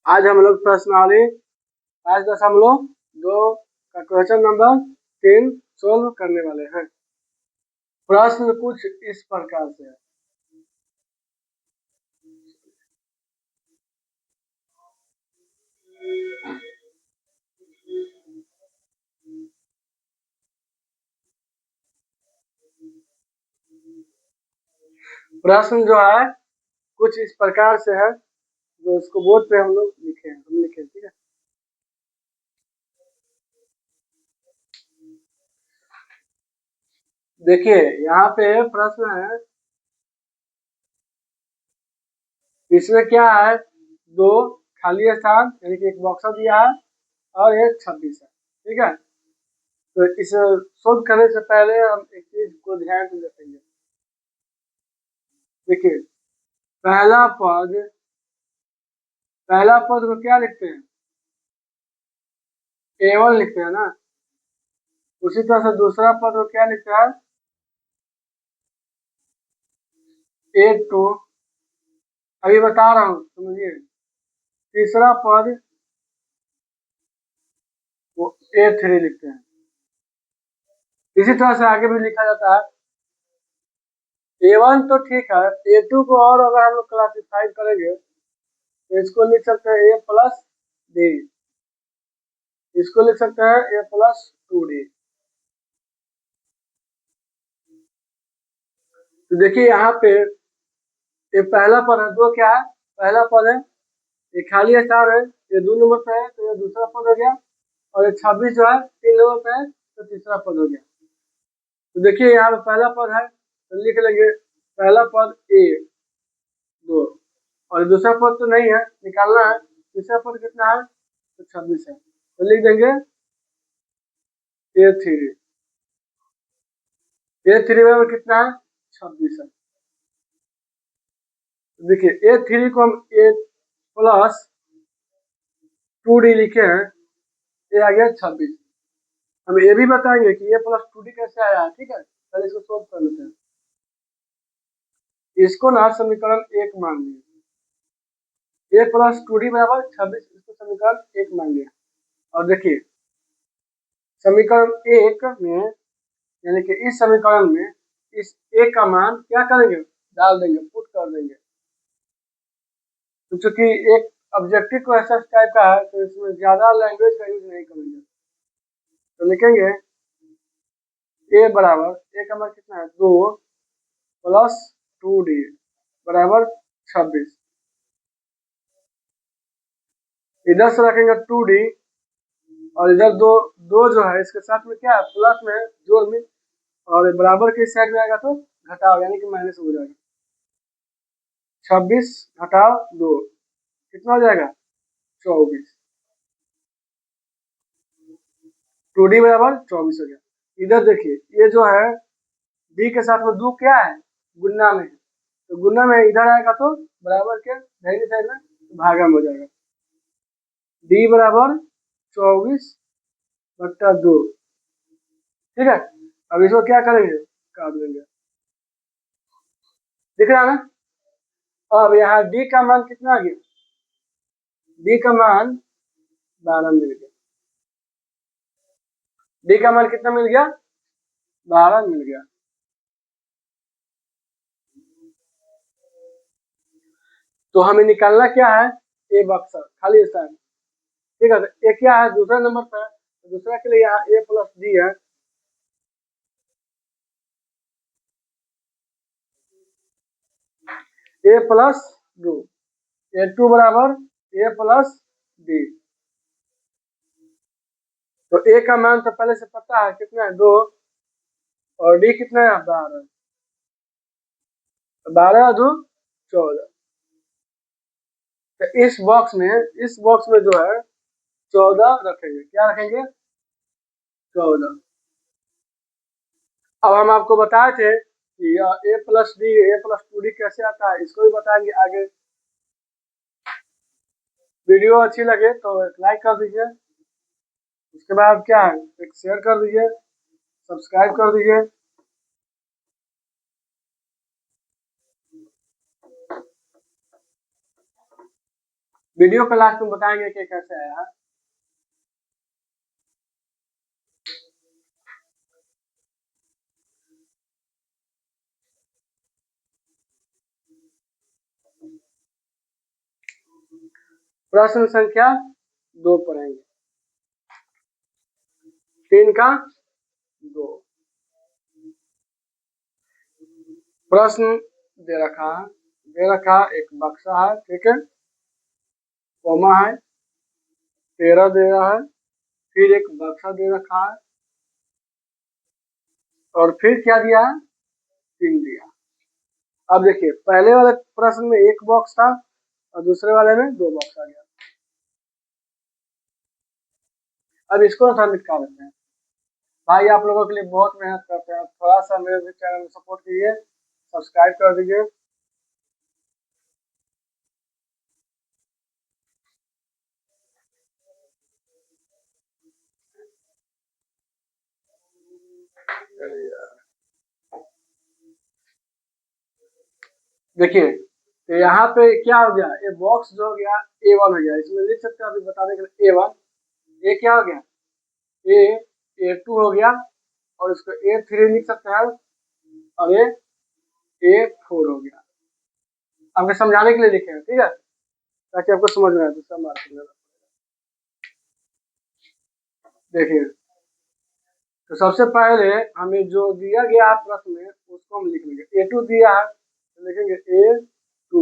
आज हम लोग प्रश्नावली 5.2 का क्वेश्चन नंबर 3 सोल्व करने वाले हैं। प्रश्न कुछ इस प्रकार से है। प्रश्न जो है कुछ इस प्रकार से है, जो इसको बोर्ड पे हम लिखे, ठीक है। देखिए यहाँ पे प्रश्न है, इसमें क्या है, 2 खाली स्थान यानी कि एक बॉक्स दिया है और एक 26 है, ठीक है। तो इसे सोल्व करने से पहले हम एक चीज को ध्यान से देखेंगे। देखिए पहला पद को क्या लिखते हैं, A1 लिखते हैं ना। उसी तरह से दूसरा पद को क्या लिखता है, A2। अभी बता रहा हूँ समझिए। तीसरा पद वो A3 लिखते हैं। इसी तरह से आगे भी लिखा जाता है। A1 तो ठीक है, A2 को और अगर हम लोग क्लासिफाई करेंगे तो इसको लिख सकते हैं A+D, इसको लिख सकते हैं A+2D। तो देखिए यहाँ पे ये पहला पद है, 2 क्या है, पहला पद है, ये खाली स्थान है, ये 2 नंबर पे है तो ये दूसरा पद हो गया, और ये 26 जो है 3 नंबर पे है तो तीसरा पद हो गया। तो देखिए यहाँ पे पहला पद है तो लिख लेंगे पहला पद A2, और दूसरा पद तो नहीं है, निकालना है। तीसरा पद कितना है तो 26 है, तो लिख देंगे A3। A3 में कितना है 26 है। देखिए A3 को हम A+2D लिखे हैं, ये आ गया 26। हम ये भी बताएंगे कि A+2D कैसे आया है, ठीक है। पहले इसको सोल्व कर लेते हैं। इसको ना समीकरण 1 मान लिया, A+2D बराबर 26, इसको समीकरण 1 मान लिया। और देखिए समीकरण 1 में यानी कि इस समीकरण में इस A का मान क्या करेंगे, डाल देंगे, पुट कर देंगे। तो चूंकि एक ऑब्जेक्टिव क्वेश्चन टाइप का है तो इसमें ज्यादा लैंग्वेज का यूज नहीं करेंगे। तो लिखेंगे A बराबर, A का मान कितना है 2+2D बराबर 26। इधर से रखेंगे 2D और इधर दो जो है इसके साथ में क्या है, प्लस में जोड़ में, और बराबर के साइड में आएगा तो घटाओ यानी कि माइनस हो जाएगा। 26 घटाओ 2 कितना हो जाएगा 24। 2D बराबर 24 हो गया। इधर देखिए ये जो है D के साथ में 2 क्या है, गुना में है, तो गुना में इधर आएगा तो बराबर के दाहिने साइड में भागा में हो जाएगा। D बराबर 24/2, ठीक है। अब इसको क्या करेंगे, काट देंगे, दिख रहा है ना। अब यहाँ D का मान कितना आ गया, D का मान 12 मिल गया। D का मान कितना मिल गया, 12 मिल गया। तो हमें निकालना क्या है, A बक्सर खाली स्थान, ठीक है। तो A क्या है, दूसरा नंबर पर है, तो दूसरा के लिए यहाँ A+D है। A+2, A2 बराबर A+D। तो A का मान तो पहले से पता है कितना है 2, और D कितना है 12, 12×2 14। तो इस बॉक्स में जो है 14 रखेंगे, क्या रखेंगे 14। अब हम आपको बताए थे कि A+D A+2D कैसे आता है, इसको भी बताएंगे आगे। वीडियो अच्छी लगे तो एक लाइक कर दीजिए, उसके बाद क्या है एक शेयर कर दीजिए, सब्सक्राइब कर दीजिए। वीडियो के लास्ट में बताएंगे कि कैसे आया। प्रश्न संख्या 2 पढ़ेंगे, 3 का 2। प्रश्न दे रखा एक बक्सा है, ठीक है, कोमा है, 13 दे रहा है, फिर एक बक्सा दे रखा है, और फिर क्या दिया है, 3 दिया। अब देखिए पहले वाले प्रश्न में 1 बॉक्स था और दूसरे वाले में 2 बॉक्स आ गया। अब इसको थोड़ा निकाल लेते हैं। भाई आप लोगों के लिए बहुत मेहनत करते हैं, थोड़ा सा मेरे भी चैनल में सपोर्ट कीजिए, सब्सक्राइब कर दीजिए। देखिए तो यहाँ पे क्या हो गया, ये बॉक्स जो हो गया A1 हो गया, इसमें लिख सकते हैं अभी बताने के लिए A1। ये क्या हो गया, A2 हो गया, और इसको A3 लिख सकते हैं, और ये A4 हो गया। आपके समझाने के लिए लिखे हैं, ठीक है, ताकि आपको समझ में आए। दूसरा मार्क लेना, देखिए तो सबसे पहले हमें जो दिया गया प्रश्न में उसको हम लिख लेंगे। A2 दिया है तो लिखेंगे A2।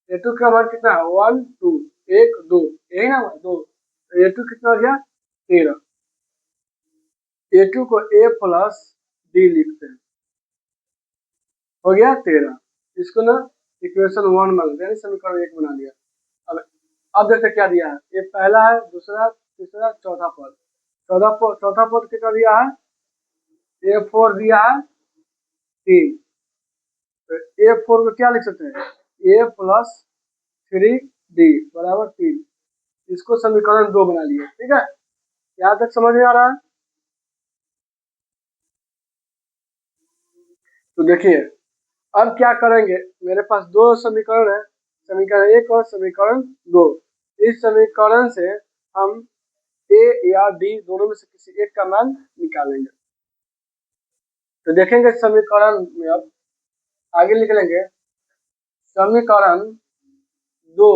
A2 का मान कितना है, 1 2, 1 2, यही ना 2। A2 कितना हो गया, 13। A2 को A प्लस D लिखते हैं, हो गया 13। इसको ना इक्वेशन 1 मान लेते हैं, समीकरण 1 बना लिया। अब देखते क्या दिया है, ये पहला है, दूसरा, तीसरा, चौथा पद। चौथा पद कितना दिया है, A4 दिया है 3। तो A4 को क्या लिख सकते हैं, A प्लस 3D बराबर 3। इसको समीकरण 2 बना लिए, ठीक है, यहाँ तक समझ में आ रहा है। तो देखिए अब क्या करेंगे, मेरे पास 2 समीकरण है, समीकरण 1 और समीकरण 2। इस समीकरण से हम A या D दोनों में से किसी एक का मान निकालेंगे। तो देखेंगे समीकरण में, अब आगे लिख लेंगे, समीकरण 2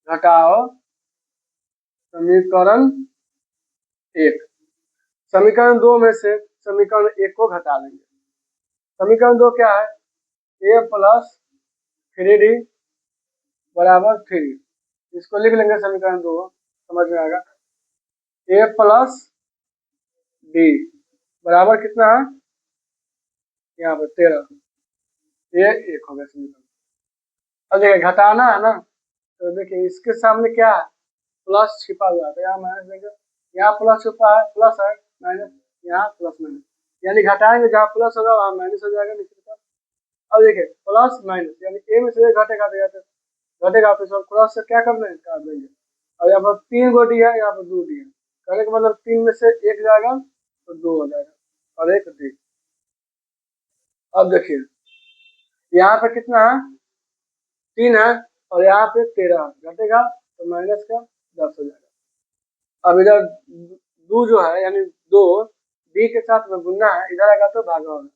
घटाओ समीकरण 1। समीकरण 2 में से समीकरण 1 को घटा लेंगे। समीकरण 2 क्या है, A प्लस 3D बराबर 3। इसको लिख लेंगे समीकरण 2, समझ में आएगा। A प्लस D बराबर कितना है, यहाँ पर 13। ये 1 हो गया समीकरण। अब देखिए घटाना है ना, तो देखिए इसके सामने क्या है, प्लस छिपा हुआ है, तो यहाँ माइनस देंगे। यहाँ प्लस छुपा है, प्लस है, माइनस, यहाँ प्लस माइनस, यानी घटाएंगे जहाँ प्लस होगा वहाँ माइनस हो जाएगा नीचे की तरफ। अब देखिए प्लस माइनस, यानी ए में से घटेगा, तो घटेगा, तो सब क्रॉस से क्या कर देंगे, काट देंगे। और यहाँ पर 3 गो डी है, यहाँ पर 2 डी है, कहने का मतलब 3 में से 1 जाएगा तो 2 हो जाएगा, और 1 डी। अब देखिए यहाँ पे कितना है, 3 है, और यहाँ पे 13 घटेगा तो माइनस का 10 हो जाएगा। अब इधर 2 जो है, यानी 2 डी के साथ में गुना है, इधर आएगा तो भागा होगा।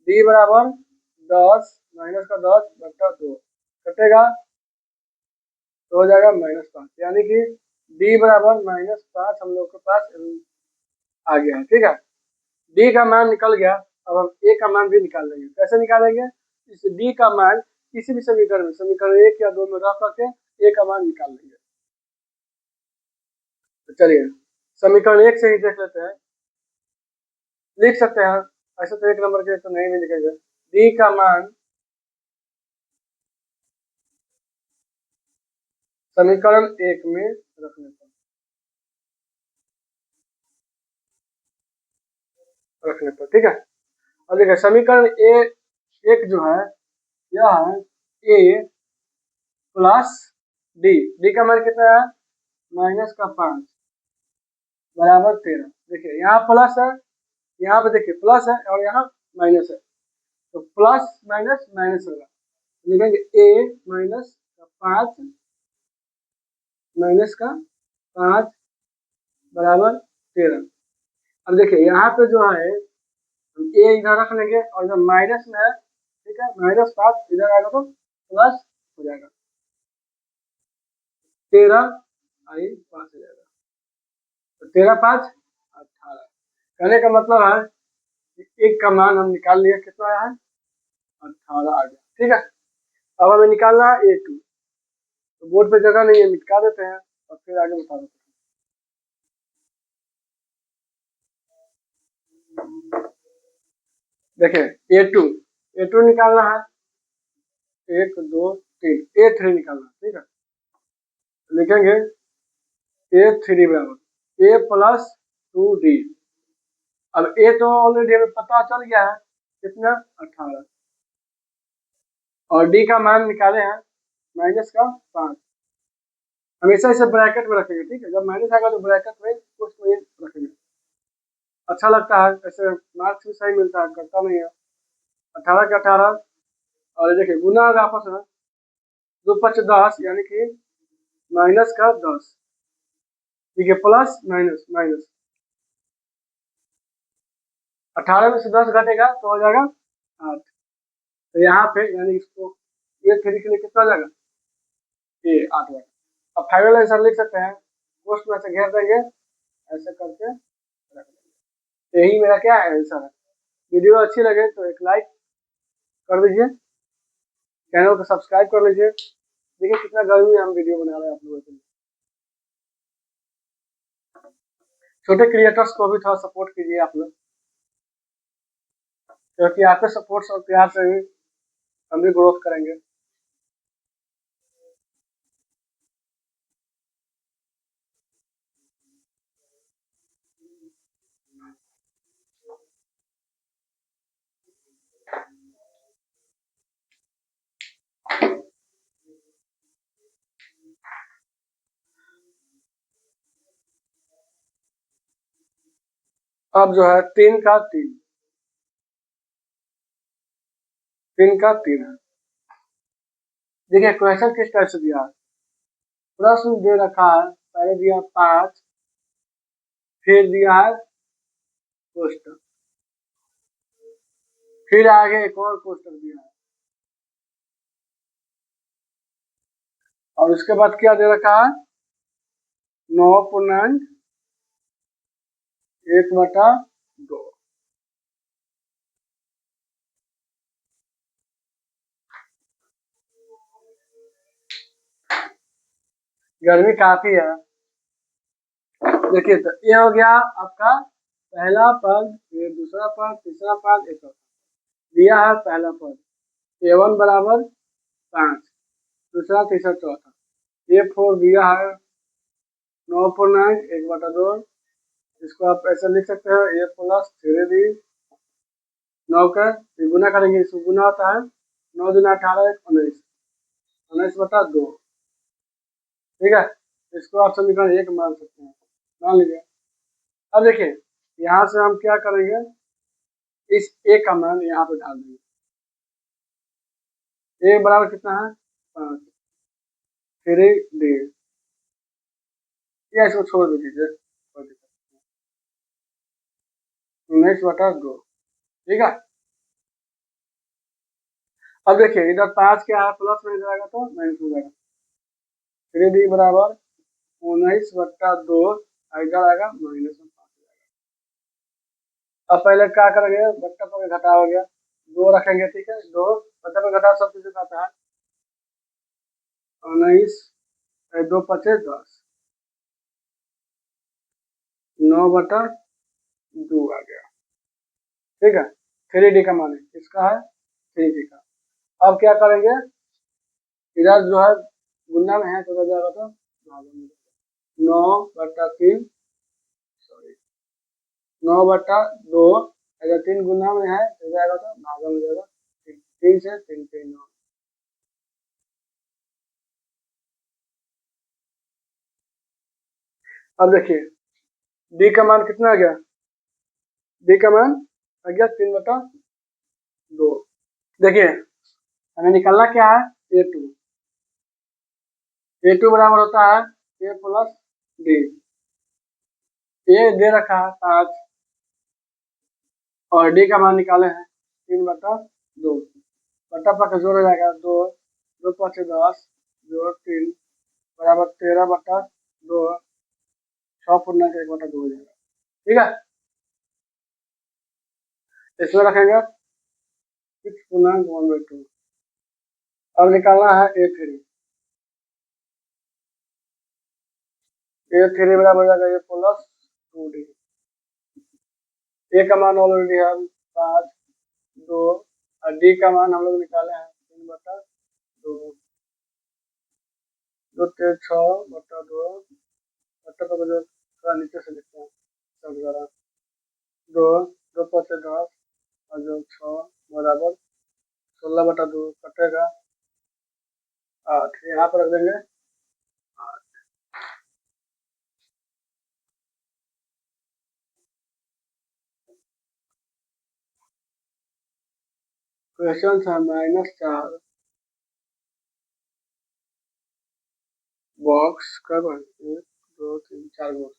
डी बराबर 10 माइनस का 10 बटा 2 कटेगा तो हो जाएगा -5, यानी कि डी बराबर -5 हम लोग के पास आ गया है, ठीक है। डी का मान निकल गया, अब हम ए का मान भी निकाल लेंगे। कैसे निकालेंगे, इस डी का मान किसी भी समीकरण में, समीकरण 1 या 2 में रख करके ए का मान निकाल लेंगे। तो चलिए समीकरण 1 से ही देख लेते हैं, लिख सकते हैं। ऐसे तो 1 नंबर के तो नहीं भी लिखेंगे। डी का मान समीकरण 1 में रखने पर ठीक है। अब देखिए समीकरण ए 1 जो है यह है ए प्लस डी, डी का मान कितना है, -5 बराबर 13। देखिए यहाँ प्लस है, यहाँ पे देखिए प्लस है, और यहाँ माइनस है, तो प्लस माइनस माइनस होगा, लिखेंगे A -5 माइनस का 5 बराबर 13। अब देखिए यहाँ पे जो है ए इधर रख लेंगे और जब माइनस में है, ठीक है, -5 इधर आएगा तो प्लस हो जाएगा, 13 आई 5 हो जाएगा, तो 13 5 18। कहने का मतलब है कि एक का मान हम निकाल लिए, कितना आया है 18 आ गया। ठीक है, अब हमें निकालना है A2, तो बोर्ड पे जगह नहीं है, मिटा देते हैं और फिर आगे बता देते हैं। देखिए A2 निकालना है, 1 2 3, A3 निकालना है। ठीक है, लिखेंगे A3 बराबर A प्लस 2D। अब A तो ऑलरेडी हमें पता चल गया है, कितना 18, और D का मान निकाले हैं माइनस का 5। हमेशा इसे ब्रैकेट में रखेंगे। ठीक है, जब माइनस आएगा तो ब्रैकेट में कुछ तो ये रखेंगे, अच्छा लगता है, ऐसे मार्क्स भी सही मिलता है, करता नहीं है। 18 के 18, और देखिए गुना होगा आपस में, 2 5 10 यानी कि माइनस का 10, ठीक है, प्लस माइनस माइनस, 18 में से 10 घटेगा तो हो जाएगा 8। तो यहाँ पे यानी इसको A3 के लिए कितना हो जाएगा, ये 8 होगा। अब फाइनल आंसर लिख सकते हैं, पोस्ट में से घेर देंगे, ऐसे करके रख देंगे। यही मेरा क्या आंसर है। वीडियो अच्छी लगे तो एक लाइक कर दीजिए, चैनल को सब्सक्राइब कर लीजिए। देखिए कितना गर्मी में हम वीडियो बना रहे हैं आप लोगों के लिए। छोटे क्रिएटर्स को भी थोड़ा सपोर्ट कीजिए आप लोग, क्योंकि आपके सपोर्ट और प्यार से ही हम भी ग्रोथ करेंगे। अब जो है 3 का 3, 3 का 3 है। देखिए क्वेश्चन किस टाइप से दिया है, प्रश्न दे रखा है, पहले दिया 5, फिर दिया है कोष्टक, फिर आगे एक और कोष्टक दिया है, और उसके बाद क्या दे रखा है 9.1/2। गर्मी काफी है। देखिए तो ये हो गया आपका पहला पद, फिर दूसरा पद, तीसरा पद, एक दिया है पहला पद A1 बराबर 5, दूसरा तीसरा चौथा A4 दिया है 9.1/2। इसको आप ऐसे लिख सकते हो A प्लस 3D 9 का गुना करेंगे, इसको गुना होता है 9 दूना 18 19, 19/2। ठीक है, इसको आप समीकरण 1 मान सकते हैं, मान लीजिए। अब देखिए यहाँ से हम क्या करेंगे, इस A का मान यहाँ पे डाल देंगे। A बराबर कितना है 5, 3D, या इसको छोड़ दीजिए, 19/2। ठीक है, अब देखिए इधर 5 क्या है, प्लस में जाएगा तो माइनस हो जाएगा, 3D बराबर 19/2, इधर आएगा माइनस में 5 जाएगा। अब पहले क्या करेंगे, बट्टा पर घटा हो गया, 2 रखेंगे। ठीक है, 2 बट्टा पर घटा सब कुछ आता है 19, 2 5 10, 9/2 आ गया। ठीक है, 3D का मान है, इसका है 3D का। अब क्या करेंगे, इधर जो है गुना में है तो इधर जाएगा तो भागा में, 9/3, सॉरी 9/2, अगर 3 गुना में है तो जाएगा तो भागा में जाएगा, 3 से 3 के 9। अब देखिए D का मान कितना आ गया, D का मान आ गया 3/2। देखिए हमें निकालना क्या है A2, A2 बराबर होता है ए प्लस डी, ए दे रखा है 5 और डी का मान निकाले हैं 3/2, बटा पर जोड़ हो जाएगा 2, 2 5 10 जोड़ 3 बराबर 13/2, 6 पूर्णांक 1/2 हो जाएगा। ठीक है, इसमें रखेंगे 6 पूर्णांक 1/2। अब निकालना है A3 बराबर हो जाएगा ए प्लस 2D। ए का मान ऑलरेडी है 5, 2 और डी का मान हम लोग निकाले हैं 3/2, 2 3 6/2, बटा पर जो थोड़ा नीचे से लिखते हैं 2, 2 5 10 और जो 6 बराबर 16/2 कटेगा 8, यहाँ पर रख देंगे 8। क्वेश्चन है -4 बॉक्स कब 1 2 3 4 बॉक्स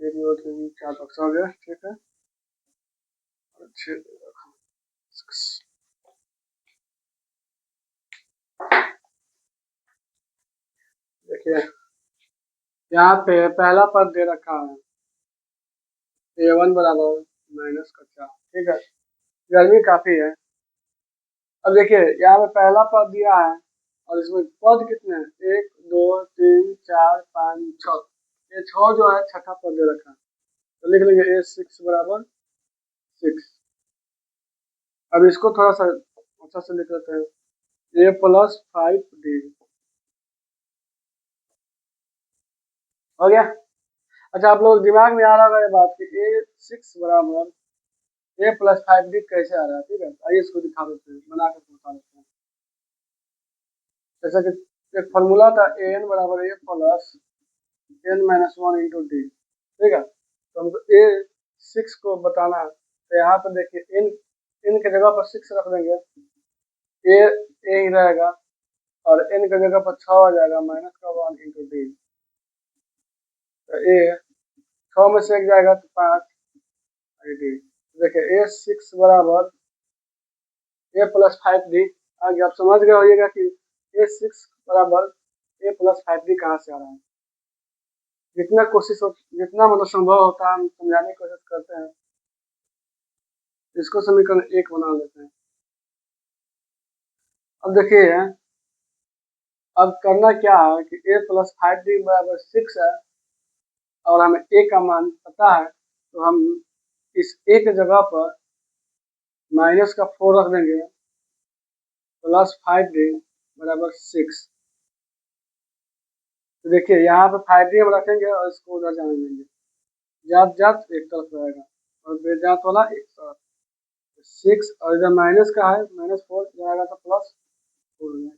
1 2 3 4 बॉक्स हो गया। ठीक है, अच्छे देखिए यहाँ पे पहला पद दे रखा है A1 बराबर -4। ठीक है, गर्मी काफी है। अब देखिए यहाँ पे पहला पद दिया है और इसमें पद कितने हैं 1 2 3 4 5 6, ये 6 जो है छठा पद दे रखा है, तो लिख लेंगे A6 बराबर 6। अब इसको थोड़ा सा अच्छा से लिख लेते हैं A प्लस 5D हो गया। अच्छा, आप लोग दिमाग में आ रहा होगा ये बात कि A6 बराबर A प्लस 5D कैसे आ रहा है। ठीक है, आइए इसको दिखा देते हैं, बना कर दिखा देते हैं। जैसा कि एक फॉर्मूला था AN बराबर A plus n-1 into D. ठीक है, तो हमको A6 को बताना है, तो यहाँ पर देखिए इन के जगह पर 6 रख देंगे, ए ही रहेगा और n की जगह पर 6 आ जाएगा -1 इंटू डी। तो ए 6 में से 1 जाएगा तो 5 डी। देखिए A6 बराबर A प्लस 5D आ गया। आप समझ गए होइएगा कि A6 बराबर A प्लस 5D कहाँ से आ रहा है। जितना मतलब संभव होता है हम समझाने की कोशिश करते हैं। इसको समीकरण 1 बना लेते हैं। अब देखिए अब करना क्या है कि A प्लस 5D बराबर 6 है और हमें A का मान पता है, तो हम इस A की जगह पर माइनस का 4 रख देंगे प्लस 5D बराबर 6। तो देखिए यहाँ पे 5D हम रखेंगे और इसको उधर जाने देंगे, जात जात एक तरफ रहेगा और बेजात वाला एक तरफ। 6 और इधर माइनस का है -4 जाएगा तो +4 हो जाएगा।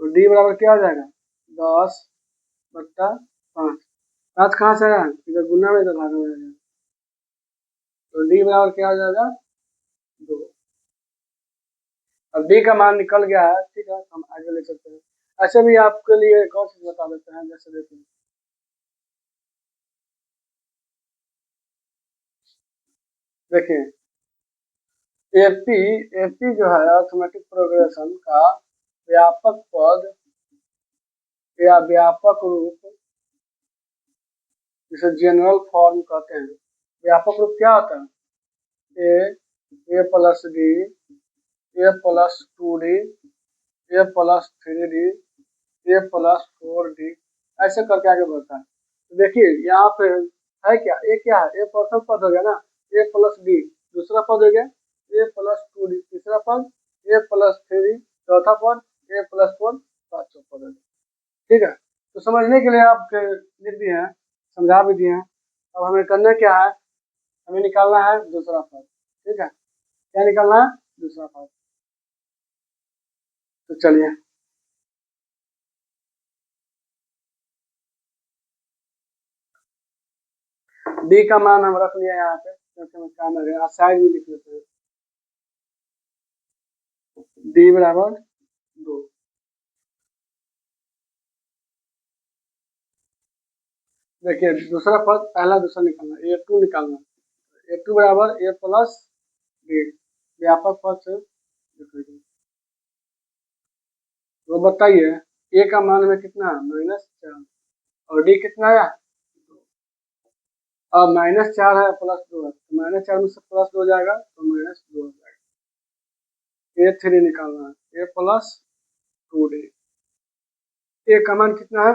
तो D बराबर क्या हो जाएगा 10/5। 5 कहाँ से आया, इधर गुना में इधर भागा में आएगा, तो D बराबर क्या हो जाएगा 2। अब D का मान निकल गया है। ठीक है, हम आगे ले सकते हैं। ऐसे भी आपके लिए एक और चीज बता देते हैं, जैसे देखिए एपी जो है अर्थमेटिक प्रोग्रेशन का व्यापक पद या व्यापक रूप, जिसे जनरल फॉर्म कहते हैं। व्यापक रूप क्या होता है ए प्लस डी, ए प्लस 2D, ए प्लस 3D, ए प्लस 4D, ऐसे करके आगे बढ़ता है। तो देखिए यहाँ पे है क्या है ए प्रथम पद हो गया ना, ए प्लस डी दूसरा पद हो गया, ए प्लस 2D तीसरा पद, ए प्लस 3D चौथा पद, ए प्लस 4 पांचवा पद हो गया। ठीक है, तो समझने के लिए आप लिख दिए हैं, समझा भी दिए हैं। अब हमें करना क्या है, हमें निकालना है दूसरा पद। ठीक है, क्या निकालना है दूसरा पद, तो चलिए डी का मान हम रख लिया यहाँ पे क्योंकि हमें काम है, साइड में लिख लेते हैं। डी बराबर 2। देखिए दूसरा पद पहला दूसरा निकालना, A2 निकालना। A2 बराबर A प्लस डी, व्यापक पद से लिखेंगे। तो बताइए A का मान में कितना है, -4, और डी कितना आया, अब -4 है +2 है, तो -4 में से +2 हो जाएगा तो -2 हो जाएगा। A3 निकालना है, A प्लस 2D। A का मान कितना है,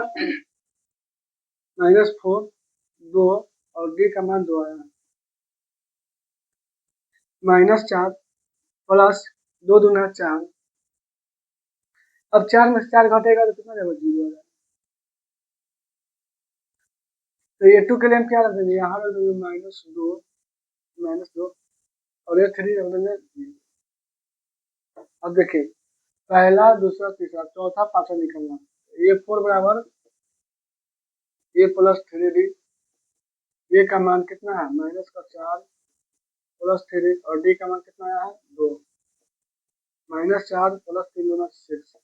-4, 2, और डी का मान 2 आया, -4 प्लस 2 दूना 4। अब 4 में से 4 घटेगा तो कितना देगा, 0 आ जाएगा। तो A2 के लिए हम क्या रख देंगे, यहाँ रख देंगे -2, और A3 रख देंगे 0। अब देखिए पहला दूसरा तीसरा चौथा पांचवा निकलना। A4 बराबर A प्लस 3D। A का मान कितना है, -4 प्लस 3, और D का मान कितना आया है, 2। -4 प्लस 3 दूना 6,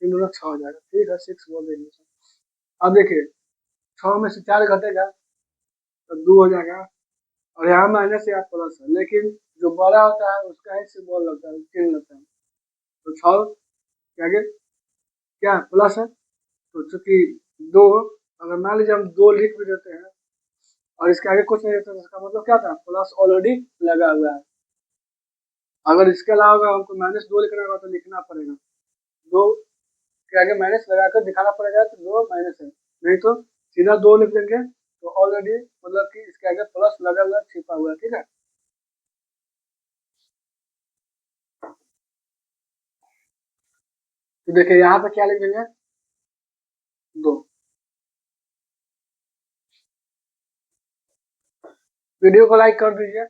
3 दूना 6 हो जाएगा, ठीक है 6 बोल देंगे। अब देखिए 6 में से 4 घटेगा तो 2 हो जाएगा, और यहाँ माइनस या प्लस है, लेकिन जो बड़ा होता है उसका ही सिंबल लगता है, चिन्ह लगता है। तो 6 के आगे क्या है, प्लस है, तो चूंकि 2, अगर मान लीजिए हम 2 लिख भी देते हैं और इसके आगे कुछ नहीं रहता तो इसका मतलब क्या था, प्लस ऑलरेडी लगा हुआ है। अगर इसके अलावा हमको -2 लिखना होगा तो लिखना पड़ेगा, 2 के आगे माइनस लगाकर दिखाना पड़ेगा तो 2 माइनस है, नहीं तो सीधा 2 लिख देंगे तो ऑलरेडी मतलब कि इसके आगे प्लस लगा हुआ छिपा हुआ है, ठीक है। तो देखिए यहाँ पे क्या लिख देंगे, 2। वीडियो को लाइक कर दीजिए।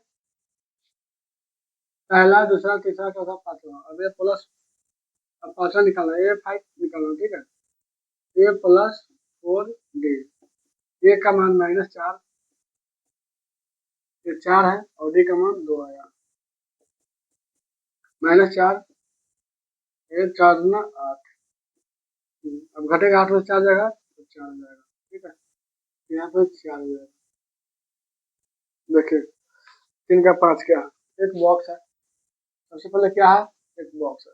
पहला दूसरा तीसरा चौथा पांचवा, अब ये प्लस, अब पांचवा निकालना, A5 निकालना, ठीक है। A प्लस 4D, A का मान -4, ये 4 है, और D का मान 2 आया, -4, ये 4 दूना 8। अब घटेगा 8 में 4 जाएगा तो 4 हो जाएगा, ठीक है, यहाँ पे 4 हो जाएगा। देखिए 3 का 5 क्या है, एक बॉक्स है। सबसे पहले क्या है, एक बॉक्स है,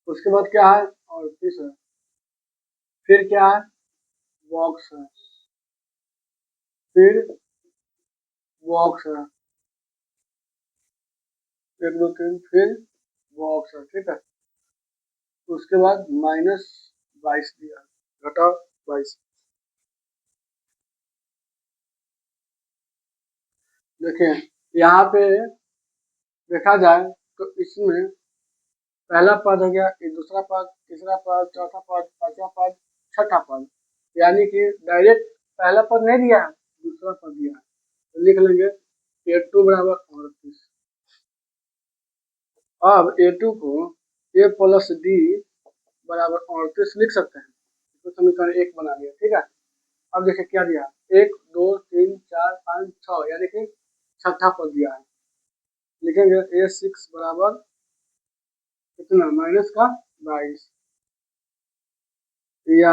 उसके बाद क्या है, और 30 है, फिर क्या है, बॉक्स है, फिर बॉक्स है, 1 2 3, फिर बॉक्स है, ठीक है। उसके बाद -22 दिया, घटा 22। देखिए यहाँ पे देखा जाए तो इसमें पहला पद हो गया, ये दूसरा पद, तीसरा पद, चौथा पद, पांचवा पद, छठा पद, यानी कि डायरेक्ट पहला पद नहीं दिया है, दूसरा पद दिया है, तो लिख लेंगे A2 बराबर 38। अब A2 को A प्लस D बराबर 38 लिख सकते हैं, तो समीकरण 1 बना लिया, ठीक है। अब देखिए क्या दिया, 1 2 3 4 5 6, यानी कि छठा पद दिया है, लिखेंगे A6 बराबर कितना, माइनस का 22, या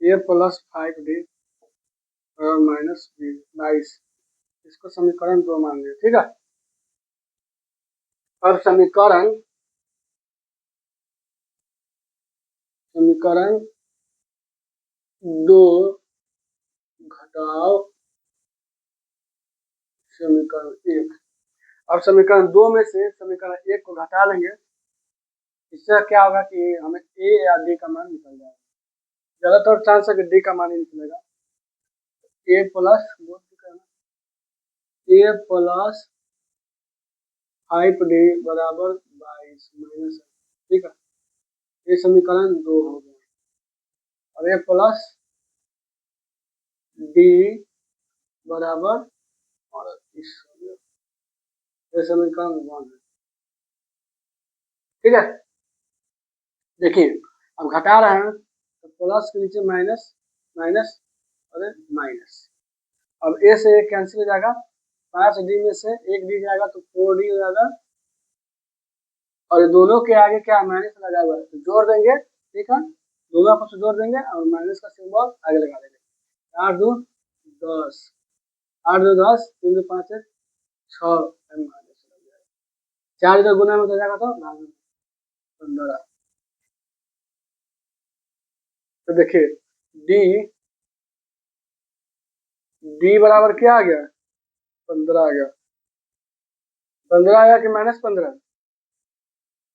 A प्लस 5D और -22, इसको समीकरण 2 मान लिया, ठीक है। अब समीकरण 2 घटाओ समीकरण 1। अब समीकरण 2 में से समीकरण 1 को घटा लेंगे, इससे क्या होगा कि हमें A या D का मान निकल जाएगा। ज्यादातर चांस है कि D का मान ही निकलेगा। A plus A plus 5D बराबर 22 माइनस, ठीक है, ये समीकरण 2 हो गया। और A प्लस D बराबर 38 हो गया, ये समीकरण 1 है, ठीक है। देखिए अब घटा रहे हैं तो प्लस के नीचे माइनस, माइनस और माइनस। अब A से एक कैंसिल हो जाएगा, 5D में से 1D जाएगा तो 4D हो जाएगा, और दोनों के आगे क्या माइनस लगा हुआ है, तो जोड़ देंगे, ठीक है, दोनों आपस में जोड़ देंगे और माइनस का सिंबल आगे लगा देंगे। 8 2 10, 8 2 10, 3 2 5 1 6 माइनस लग जाएगा, 4 इधर गुना में हो जाएगा तो 15। तो देखिए डी डी बराबर क्या आ गया, 15 आ गया। 15 आया कि -15,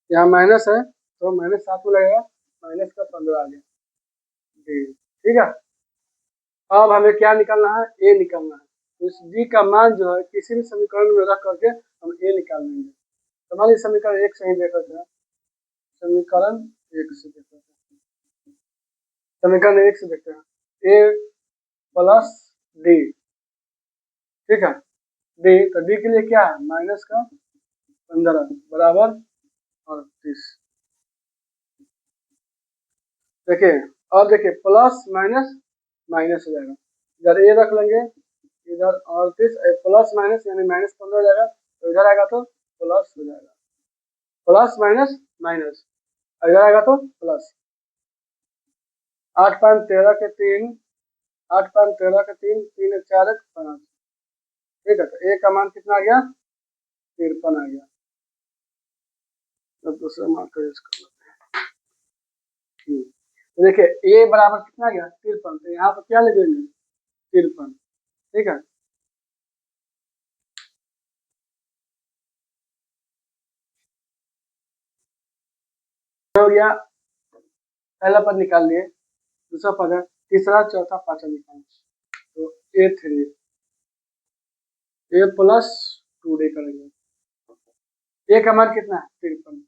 यहाँ माइनस है तो माइनस साथ में लगेगा, माइनस का 15 आ गया डी, ठीक है। अब हमें क्या निकालना है, ए निकालना है। तो इस डी का मान जो है किसी भी समीकरण में रख करके हम ए निकाल लेंगे। तो मान लीजिए समीकरण 1 से ही देख लेते हैं, समीकरण 1 से देख लेते हैं, समीकरण 1 से देखते हैं, ए प्लस डी, ठीक है, डी, तो डी के लिए क्या है, माइनस का 15 बराबर 38। देखिए, अब देखिए प्लस माइनस माइनस हो जाएगा, इधर ए रख लेंगे, इधर 38 प्लस माइनस यानी -15 हो जाएगा, तो इधर आएगा तो प्लस हो जाएगा, प्लस माइनस माइनस, इधर आएगा तो प्लस। 8 5 13 के 3, 8 5 13 के 3, 3 4 1 5, ठीक है, तो ए का मान कितना आ गया, 53 आ गया। अब दूसरा मान का यूज कर लेते हैं। तो देखिए ए बराबर कितना आ गया, 53, तो यहाँ पर क्या लिखेंगे, 53, ठीक है। हो गया, पहला पद निकाल लिए, दूसरा पद है, तीसरा चौथा पांचवा निकाल, तो A3, ए प्लस 2D करेंगे, ए का मान कितना है 53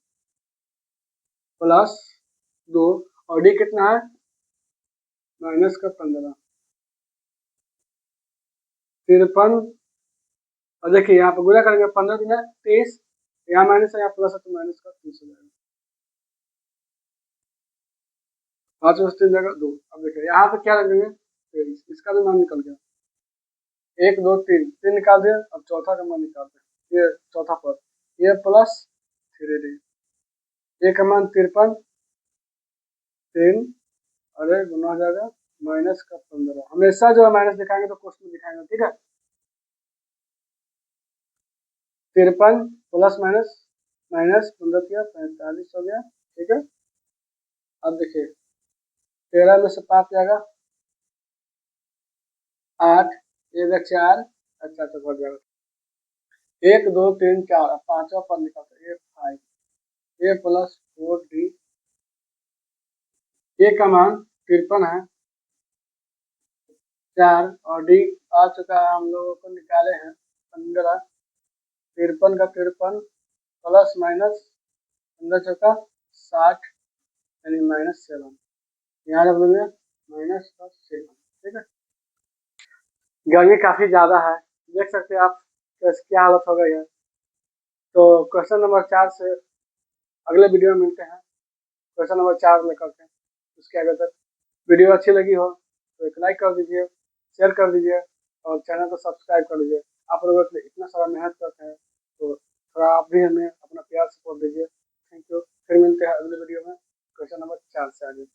प्लस 2 और डी कितना है माइनस का 15, 53, और देखिए यहाँ पर गुणा करेंगे 15 दूना 23, यहाँ माइनस है यहाँ प्लस है तो माइनस का 30 हो जाएगा, 5 में 3 जाएगा 2। अब देखिए यहाँ पे क्या रख देंगे 23, इसका भी मान निकल गया, 1 2 3 3 निकाल दिया, अब चौथा का मान निकालते हैं, ये चौथा पद, ये प्लस 3D, ए का मान 53, 3 अरे गुना हो जाएगा माइनस का 15, हमेशा जो है माइनस दिखाएंगे तो क्वेश्चन में दिखाएंगे, ठीक है। 53 प्लस माइनस माइनस 15 किया 45 हो गया, ठीक है। अब देखिए 13 में से 5 जाएगा 8, 1 4, अच्छा तो बढ़ जाएगा 1 2 3 4, अब पांचवा पद निकालते हैं, 5 ए प्लस 4D, ए का मान 53 है, 4 और डी आ चुका है, हम लोगों को निकाले हैं 15, 53 का 53 प्लस माइनस 15 चौका 60 यानी -7, यहाँ रख देंगे -7, ठीक है। गर्मी काफी ज्यादा है, देख सकते हैं आप कैसे क्या हालत हो गई है। तो क्वेश्चन नंबर 4 से अगले वीडियो में मिलते हैं, क्वेश्चन नंबर 4 लेकर के। उसके आगे तक वीडियो अच्छी लगी हो तो एक लाइक कर दीजिए, शेयर कर दीजिए और चैनल को सब्सक्राइब कर दीजिए। आप लोगों के लिए इतना सारा मेहनत करते हैं तो थोड़ा आप भी हमें अपना प्यार सपोर्ट दीजिए। थैंक यू, फिर मिलते हैं अगले वीडियो में क्वेश्चन नंबर 4 से आगे।